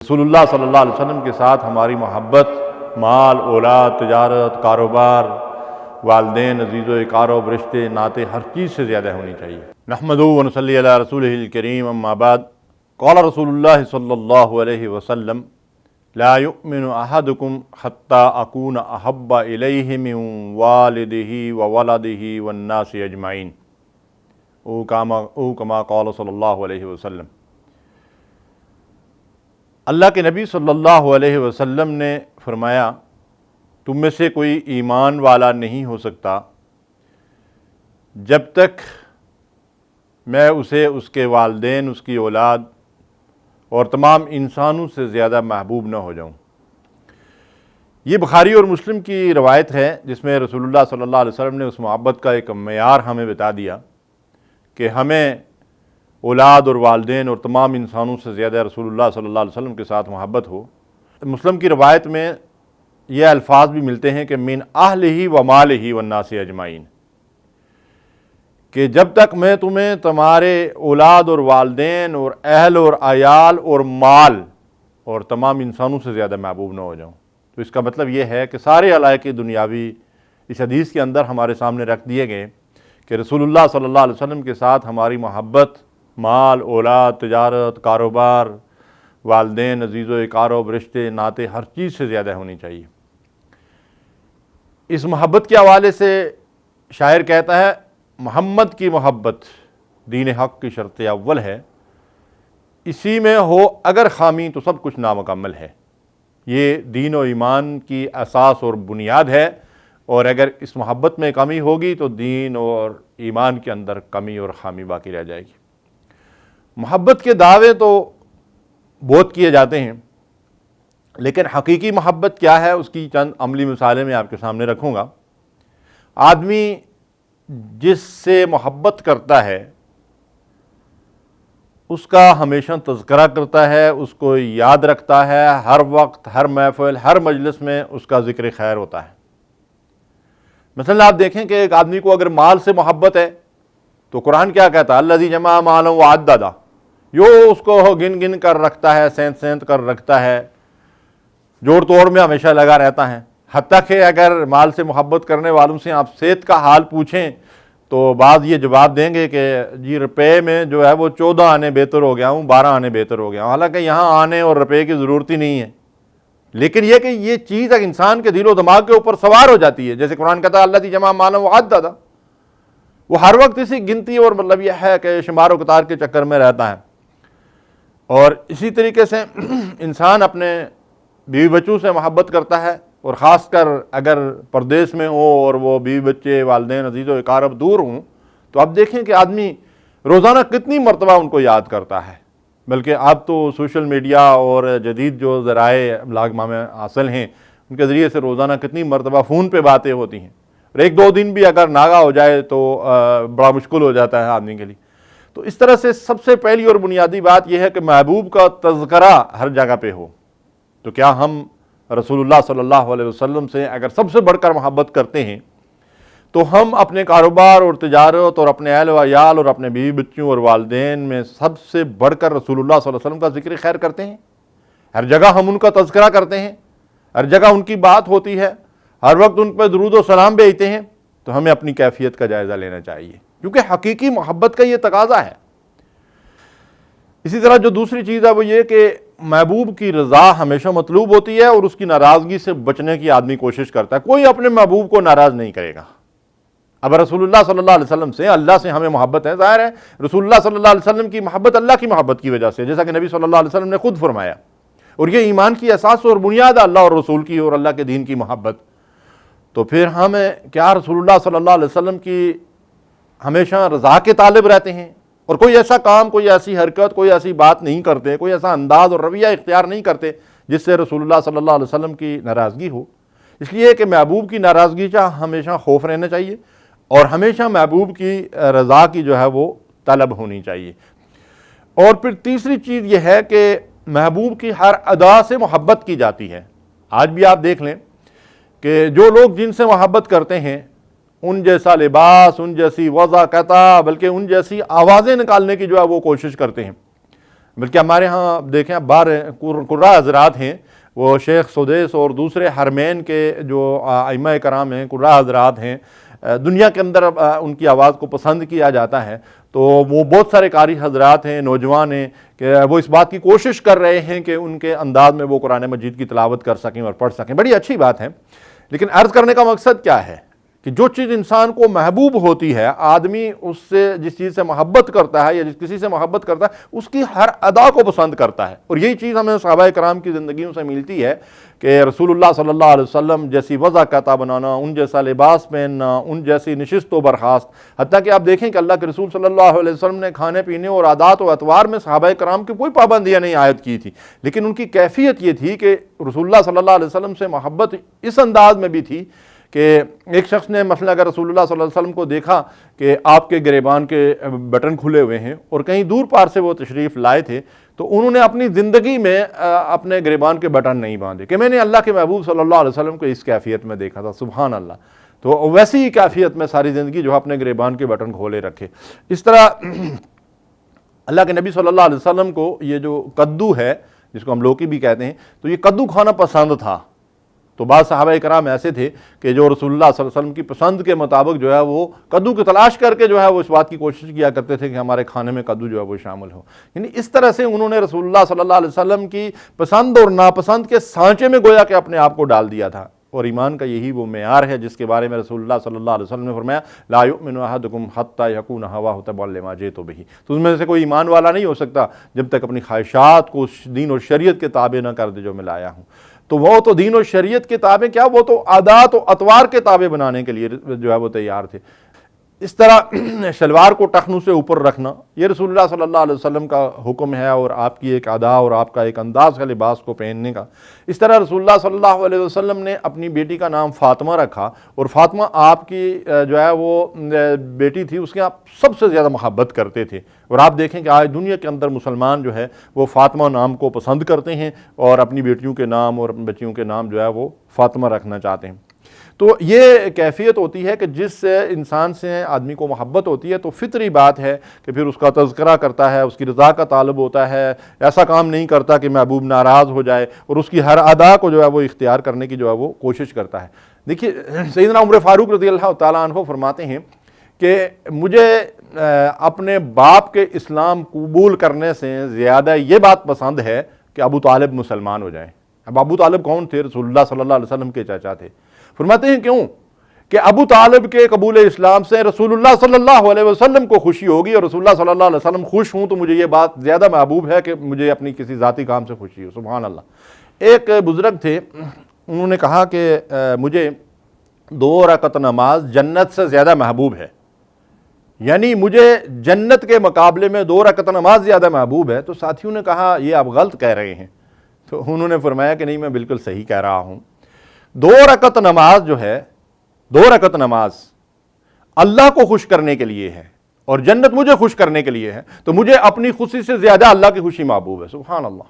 رسول اللہ صلی اللہ علیہ وسلم کے ساتھ ہماری محبت مال، اولاد، تجارت، کاروبار، والدین، عزیز و اقارب، رشتے، ناطے، ہر چیز سے زیادہ ہونی چاہیے۔ نحمدہ و نصلی علی رسولہ الکریم، اما بعد، قال رسول اللہ صلی اللہ علیہ وسلم لا یؤمن احدکم حتی اکون احب الیہ من والدہ وولدہ والناس اجمعین، او کما قال صلی اللہ علیہ وسلم۔ اللہ کے نبی صلی اللہ علیہ وسلم نے فرمایا، تم میں سے کوئی ایمان والا نہیں ہو سکتا جب تک میں اسے اس کے والدین، اس کی اولاد اور تمام انسانوں سے زیادہ محبوب نہ ہو جاؤں۔ یہ بخاری اور مسلم کی روایت ہے، جس میں رسول اللہ صلی اللہ علیہ وسلم نے اس محبت کا ایک معیار ہمیں بتا دیا کہ ہمیں اولاد اور والدین اور تمام انسانوں سے زیادہ رسول اللہ صلی اللہ علیہ وسلم کے ساتھ محبت ہو۔ مسلم کی روایت میں یہ الفاظ بھی ملتے ہیں کہ من اہلہ و مالہ والناس اجمعین، کہ جب تک میں تمہیں تمہارے اولاد اور والدین اور اہل اور عیال اور مال اور تمام انسانوں سے زیادہ محبوب نہ ہو جاؤں۔ تو اس کا مطلب یہ ہے کہ سارے علائق دنیاوی اس حدیث کے اندر ہمارے سامنے رکھ دیے گئے کہ رسول اللہ صلی اللہ علیہ وسلم کے ساتھ ہماری محبت مال، اولاد، تجارت، کاروبار، والدین، عزیز و اقارب، رشتے، ناطے، ہر چیز سے زیادہ ہونی چاہیے۔ اس محبت کے حوالے سے شاعر کہتا ہے، محمد کی محبت دین حق کی شرط اول ہے، اسی میں ہو اگر خامی تو سب کچھ نامکمل ہے۔ یہ دین و ایمان کی اساس اور بنیاد ہے، اور اگر اس محبت میں کمی ہوگی تو دین اور ایمان کے اندر کمی اور خامی باقی رہ جائے گی۔ محبت کے دعوے تو بہت کیے جاتے ہیں، لیکن حقیقی محبت کیا ہے اس کی چند عملی مثالیں میں آپ کے سامنے رکھوں گا۔ آدمی جس سے محبت کرتا ہے اس کا ہمیشہ تذکرہ کرتا ہے، اس کو یاد رکھتا ہے، ہر وقت، ہر محفل، ہر مجلس میں اس کا ذکر خیر ہوتا ہے۔ مثلا آپ دیکھیں کہ ایک آدمی کو اگر مال سے محبت ہے تو قرآن کیا کہتا ہے، الذی جمع مالا وعددہ، جو اس کو گن گن کر رکھتا ہے، سینت سینت کر رکھتا ہے، جوڑ توڑ میں ہمیشہ لگا رہتا ہے۔ حتیٰ کہ اگر مال سے محبت کرنے والوں سے آپ صحت کا حال پوچھیں تو بعض یہ جواب دیں گے کہ جی روپے میں جو ہے وہ 14 آنے بہتر ہو گیا ہوں، 12 آنے بہتر ہو گیا ہوں، حالانکہ یہاں آنے اور روپے کی ضرورت ہی نہیں ہے، لیکن یہ کہ یہ چیز ایک انسان کے دل و دماغ کے اوپر سوار ہو جاتی ہے۔ جیسے قرآن کہتا ہے الذی جمع مالا وعددہ، وہ ہر وقت اسی گنتی اور مطلب یہ ہے کہ شمار و قطار کے چکر میں رہتا ہے۔ اور اسی طریقے سے انسان اپنے بیوی بچوں سے محبت کرتا ہے، اور خاص کر اگر پردیس میں ہو اور وہ بیوی بچے، والدین، عزیز و اقارب دور ہوں، تو آپ دیکھیں کہ آدمی روزانہ کتنی مرتبہ ان کو یاد کرتا ہے۔ بلکہ اب تو سوشل میڈیا اور جدید جو ذرائع ابلاغ میں حاصل ہیں ان کے ذریعے سے روزانہ کتنی مرتبہ فون پہ باتیں ہوتی ہیں، اور ایک دو دن بھی اگر ناغہ ہو جائے تو بڑا مشکل ہو جاتا ہے آدمی کے لیے۔ تو اس طرح سے سب سے پہلی اور بنیادی بات یہ ہے کہ محبوب کا تذکرہ ہر جگہ پہ ہو۔ تو کیا ہم رسول اللہ صلی اللہ علیہ وسلم سے اگر سب سے بڑھ کر محبت کرتے ہیں تو ہم اپنے کاروبار اور تجارت اور اپنے اہل و عیال اور اپنے بیوی بچوں اور والدین میں سب سے بڑھ کر رسول اللہ صلی اللہ علیہ وسلم کا ذکر خیر کرتے ہیں؟ ہر جگہ ہم ان کا تذکرہ کرتے ہیں، ہر جگہ ان کی بات ہوتی ہے، ہر وقت ان پہ درود و سلام بھیجتے ہیں، تو ہمیں اپنی کیفیت کا جائزہ لینا چاہیے، کیونکہ حقیقی محبت کا یہ تقاضا ہے۔ اسی طرح جو دوسری چیز ہے وہ یہ کہ محبوب کی رضا ہمیشہ مطلوب ہوتی ہے، اور اس کی ناراضگی سے بچنے کی آدمی کوشش کرتا ہے۔ کوئی اپنے محبوب کو ناراض نہیں کرے گا۔ اب رسول اللہ صلی اللہ علیہ وسلم سے، اللہ سے ہمیں محبت ہے، ظاہر ہے رسول اللہ صلی اللہ علیہ وسلم کی محبت اللہ کی محبت کی وجہ سے، جیسا کہ نبی صلی اللہ علیہ وسلم نے خود فرمایا، اور یہ ایمان کی اساس اور بنیاد ہے، اللہ اور رسول کی اور اللہ کے دین کی محبت۔ تو پھر ہمیں کیا رسول اللہ صلی اللہ علیہ وسلم کی ہمیشہ رضا کے طالب رہتے ہیں، اور کوئی ایسا کام، کوئی ایسی حرکت، کوئی ایسی بات نہیں کرتے، کوئی ایسا انداز اور رویہ اختیار نہیں کرتے جس سے رسول اللہ صلی اللہ علیہ وسلم کی ناراضگی ہو؟ اس لیے کہ محبوب کی ناراضگی کا ہمیشہ خوف رہنا چاہیے، اور ہمیشہ محبوب کی رضا کی جو ہے وہ طلب ہونی چاہیے۔ اور پھر تیسری چیز یہ ہے کہ محبوب کی ہر ادا سے محبت کی جاتی ہے۔ آج بھی آپ دیکھ لیں کہ جو لوگ جن سے محبت کرتے ہیں ان جیسا لباس، ان جیسی وضع قطع، بلکہ ان جیسی آوازیں نکالنے کی جو ہے وہ کوشش کرتے ہیں۔ بلکہ ہمارے ہاں دیکھیں بار قراء حضرات ہیں، وہ شیخ سدیس اور دوسرے حرمین کے جو ائمہ کرام ہیں، قراء حضرات ہیں، دنیا کے اندر ان کی آواز کو پسند کیا جاتا ہے، تو وہ بہت سارے قاری حضرات ہیں، نوجوان ہیں، کہ وہ اس بات کی کوشش کر رہے ہیں کہ ان کے انداز میں وہ قرآن مجید کی تلاوت کر سکیں اور پڑھ سکیں۔ بڑی اچھی بات ہے، لیکن عرض کرنے کا مقصد کیا ہے کہ جو چیز انسان کو محبوب ہوتی ہے، آدمی اس سے جس چیز سے محبت کرتا ہے یا جس کسی سے محبت کرتا ہے، اس کی ہر ادا کو پسند کرتا ہے، اور یہی چیز ہمیں صحابہ کرام کی زندگیوں سے ملتی ہے کہ رسول اللہ صلی اللہ علیہ وسلم جیسی وضع قطع بنانا، ان جیسا لباس پہننا، ان جیسی نشست و برخاست، حتیٰ کہ آپ دیکھیں کہ اللہ کے رسول صلی اللہ علیہ وسلم نے کھانے پینے اور عادات و اطوار میں صحابہ کرام کی کوئی پابندیاں نہیں عائد کی تھی، لیکن ان کی کیفیت یہ تھی کہ رسول اللہ صلی اللہ علیہ وسلم سے محبت اس انداز میں بھی تھی کہ ایک شخص نے مثلا اگر رسول اللہ صلی اللہ علیہ وسلم کو دیکھا کہ آپ کے گریبان کے بٹن کھلے ہوئے ہیں اور کہیں دور پار سے وہ تشریف لائے تھے، تو انہوں نے اپنی زندگی میں اپنے گریبان کے بٹن نہیں باندھے کہ میں نے اللہ کے محبوب صلی اللہ علیہ وسلم کو اس کیفیت میں دیکھا تھا، سبحان اللہ، تو ویسی ہی کیفیت میں ساری زندگی جو اپنے گریبان کے بٹن کھولے رکھے۔ اس طرح اللہ کے نبی صلی اللہ علیہ وسلم کو یہ جو کدو ہے، جس کو ہم لوکی بھی کہتے ہیں، تو یہ کدو کھانا پسند تھا، تو بعض صحابہ کرام ایسے تھے کہ جو رسول اللہ صلی اللہ علیہ وسلم کی پسند کے مطابق جو ہے وہ کدو کی تلاش کر کے جو ہے وہ اس بات کی کوشش کیا کرتے تھے کہ ہمارے کھانے میں کدو جو ہے وہ شامل ہو، یعنی اس طرح سے انہوں نے رسول اللہ صلی اللہ علیہ وسلم کی پسند اور ناپسند کے سانچے میں گویا کہ اپنے آپ کو ڈال دیا تھا، اور ایمان کا یہی وہ معیار ہے جس کے بارے میں رسول اللہ صلی اللہ علیہ وسلم نے فرمایا لا یؤمن احدکم حتی یکون ہواہ تبعا لما جئت بہ، تو اس میں سے کوئی ایمان والا نہیں ہو سکتا جب تک اپنی خواہشات کو دین اور شریعت کے تابع نہ کر دے جو میں لایا ہوں۔ تو وہ تو دین و شریعت کے تابع کیا، وہ تو عادات و اطوار کے تابع بنانے کے لیے جو ہے وہ تیار تھے۔ اس طرح شلوار کو ٹخنوں سے اوپر رکھنا یہ رسول اللہ صلی اللہ علیہ وسلم کا حکم ہے، اور آپ کی ایک ادا اور آپ کا ایک انداز ہے لباس کو پہننے کا۔ اس طرح رسول اللہ صلی اللہ علیہ وسلم نے اپنی بیٹی کا نام فاطمہ رکھا، اور فاطمہ آپ کی جو ہے وہ بیٹی تھی، اس کے آپ سب سے زیادہ محبت کرتے تھے، اور آپ دیکھیں کہ آج دنیا کے اندر مسلمان جو ہے وہ فاطمہ نام کو پسند کرتے ہیں اور اپنی بیٹیوں کے نام اور بچیوں کے نام جو ہے وہ فاطمہ رکھنا چاہتے ہیں۔ تو یہ کیفیت ہوتی ہے کہ جس انسان سے آدمی کو محبت ہوتی ہے تو فطری بات ہے کہ پھر اس کا تذکرہ کرتا ہے، اس کی رضا کا طالب ہوتا ہے، ایسا کام نہیں کرتا کہ محبوب ناراض ہو جائے، اور اس کی ہر ادا کو جو ہے وہ اختیار کرنے کی جو ہے وہ کوشش کرتا ہے۔ دیکھیے سیدنا عمر فاروق رضی اللہ تعالیٰ عنہ فرماتے ہیں کہ مجھے اپنے باپ کے اسلام قبول کرنے سے زیادہ یہ بات پسند ہے کہ ابو طالب مسلمان ہو جائیں۔ اب ابو طالب کون تھے؟ رسول اللہ صلی اللہ علیہ وسلم کے چاچا تھے۔ فرماتے ہیں کیوں کہ ابو طالب کے قبول اسلام سے رسول اللہ صلی اللہ علیہ وسلم کو خوشی ہوگی، اور رسول اللہ صلی اللہ علیہ وسلم خوش ہوں تو مجھے یہ بات زیادہ محبوب ہے کہ مجھے اپنی کسی ذاتی کام سے خوشی ہو، سبحان اللہ۔ ایک بزرگ تھے، انہوں نے کہا کہ مجھے 2 رکعت نماز جنت سے زیادہ محبوب ہے، یعنی مجھے جنت کے مقابلے میں 2 رکعت نماز زیادہ محبوب ہے۔ تو ساتھیوں نے کہا یہ آپ غلط کہہ رہے ہیں، تو انہوں نے فرمایا کہ نہیں، میں بالکل صحیح کہہ رہا ہوں۔ 2 رکعت نماز جو ہے، 2 رکعت نماز اللہ کو خوش کرنے کے لیے ہے، اور جنت مجھے خوش کرنے کے لیے ہے، تو مجھے اپنی خوشی سے زیادہ اللہ کی خوشی محبوب ہے، سبحان اللہ۔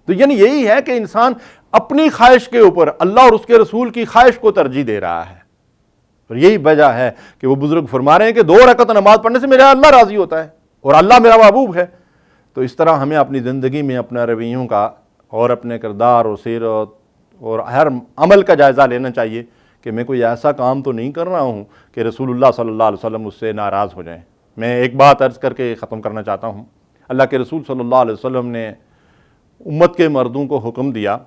تو یعنی یہی ہے کہ انسان اپنی خواہش کے اوپر اللہ اور اس کے رسول کی خواہش کو ترجیح دے رہا ہے، اور یہی وجہ ہے کہ وہ بزرگ فرما رہے ہیں کہ 2 رکعت نماز پڑھنے سے میرا اللہ راضی ہوتا ہے اور اللہ میرا محبوب ہے۔ تو اس طرح ہمیں اپنی زندگی میں اپنے رویوں کا اور اپنے کردار اور سیرت اور ہر عمل کا جائزہ لینا چاہیے کہ میں کوئی ایسا کام تو نہیں کر رہا ہوں کہ رسول اللہ صلی اللہ علیہ وسلم اس سے ناراض ہو جائیں۔ میں ایک بات عرض کر کے ختم کرنا چاہتا ہوں۔ اللہ کے رسول صلی اللہ علیہ وسلم نے امت کے مردوں کو حکم دیا،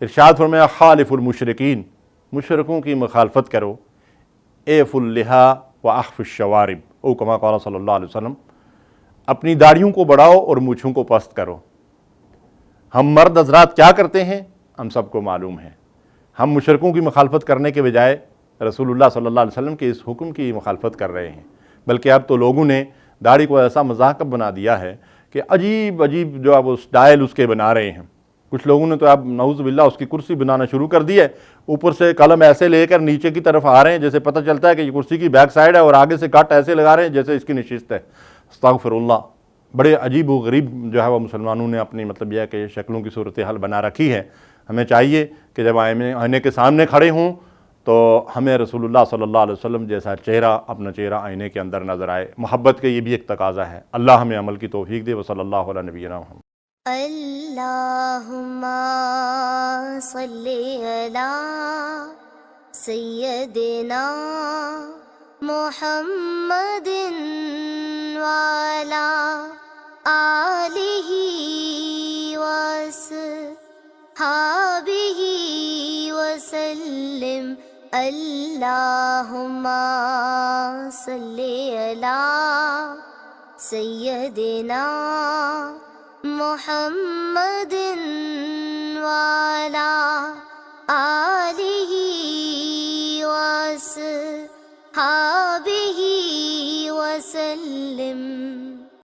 ارشاد فرمایا خالف المشرکین، مشرکوں کی مخالفت کرو، ایف اللحا واخف الشوارب، او کما قال صلی اللہ علیہ وسلم، اپنی داڑھیوں کو بڑھاؤ اور مونچھوں کو پست کرو۔ ہم مرد حضرات کیا کرتے ہیں ہم سب کو معلوم ہے، ہم مشرکوں کی مخالفت کرنے کے بجائے رسول اللہ صلی اللہ علیہ وسلم کے اس حکم کی مخالفت کر رہے ہیں، بلکہ اب تو لوگوں نے داڑھی کو ایسا مذاق بنا دیا ہے کہ عجیب عجیب جو اب وہ سٹائل اس کے بنا رہے ہیں۔ کچھ لوگوں نے تو اب نعوذ باللہ اس کی کرسی بنانا شروع کر دی ہے، اوپر سے قلم ایسے لے کر نیچے کی طرف آ رہے ہیں جیسے پتہ چلتا ہے کہ یہ کرسی کی بیک سائڈ ہے، اور آگے سے کٹ ایسے لگا رہے ہیں جیسے اس کی نشست ہے۔ استغفر اللہ، بڑے عجیب و غریب جو ہے وہ مسلمانوں نے اپنی مطلب یہ ہے کہ شکلوں کی صورتحال بنا رکھی ہے۔ ہمیں چاہیے کہ جب آئینے کے سامنے کھڑے ہوں تو ہمیں رسول اللہ صلی اللہ علیہ وسلم جیسا چہرہ اپنا چہرہ آئینے کے اندر نظر آئے. محبت کا یہ بھی ایک تقاضا ہے. اللہ ہمیں عمل کی توفیق دے. وصلی اللہ علیہ نبینا محمد. اللہم صلی علی سیدنا محمد وعلی آلہ وصحبہ وسلم. اللہم صلی علی سیدنا محمد